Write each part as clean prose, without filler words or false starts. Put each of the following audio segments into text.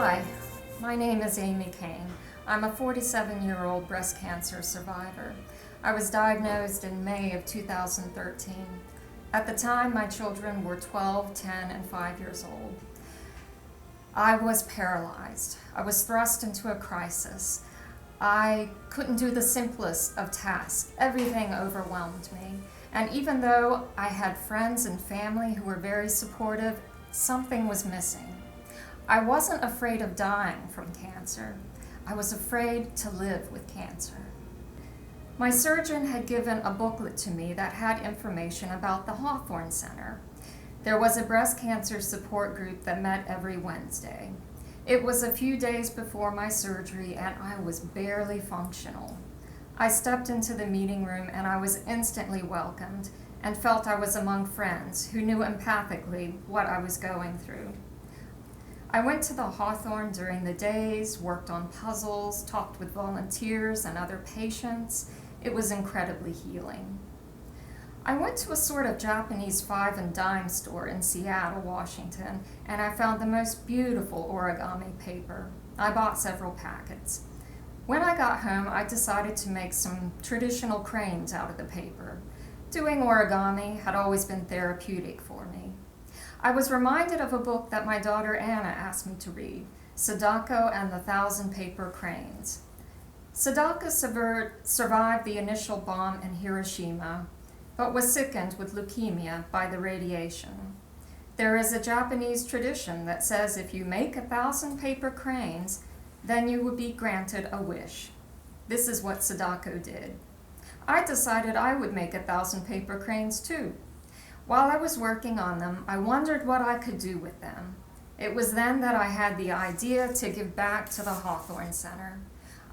Hi, my name is Amy Kane. I'm a 47-year-old breast cancer survivor. I was diagnosed in May of 2013. At the time, my children were 12, 10, and 5 years old. I was paralyzed. I was thrust into a crisis. I couldn't do the simplest of tasks. Everything overwhelmed me. And even though I had friends and family who were very supportive, something was missing. I wasn't afraid of dying from cancer. I was afraid to live with cancer. My surgeon had given a booklet to me that had information about the Hawthorne Center. There was a breast cancer support group that met every Wednesday. It was a few days before my surgery and I was barely functional. I stepped into the meeting room and I was instantly welcomed and felt I was among friends who knew empathically what I was going through. I went to the Hawthorne during the days, worked on puzzles, talked with volunteers and other patients. It was incredibly healing. I went to a sort of Japanese five and dime store in Seattle, Washington, and I found the most beautiful origami paper. I bought several packets. When I got home, I decided to make some traditional cranes out of the paper. Doing origami had always been therapeutic for me. I was reminded of a book that my daughter Anna asked me to read, Sudako and the Thousand Paper Cranes. Sudako survived the initial bomb in Hiroshima, but was sickened with leukemia by the radiation. There is a Japanese tradition that says if you make 1,000 paper cranes, then you will be granted a wish. This is what Sudako did. I decided I would make 1,000 paper cranes too. While I was working on them, I wondered what I could do with them. It was then that I had the idea to give back to the Hawthorne Center.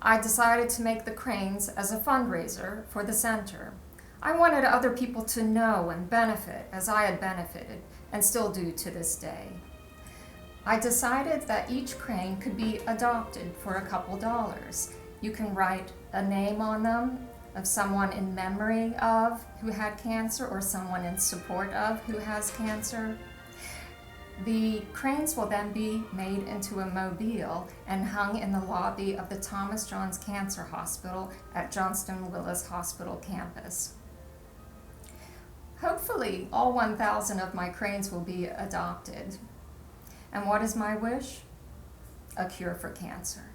I decided to make the cranes as a fundraiser for the center. I wanted other people to know and benefit as I had benefited and still do to this day. I decided that each crane could be adopted for a couple dollars. You can write a name on them of someone in memory of who had cancer or someone in support of who has cancer. The cranes will then be made into a mobile and hung in the lobby of the Thomas Johns Cancer Hospital at Johnston Willis Hospital campus. Hopefully, all 1,000 of my cranes will be adopted. And what is my wish? A cure for cancer.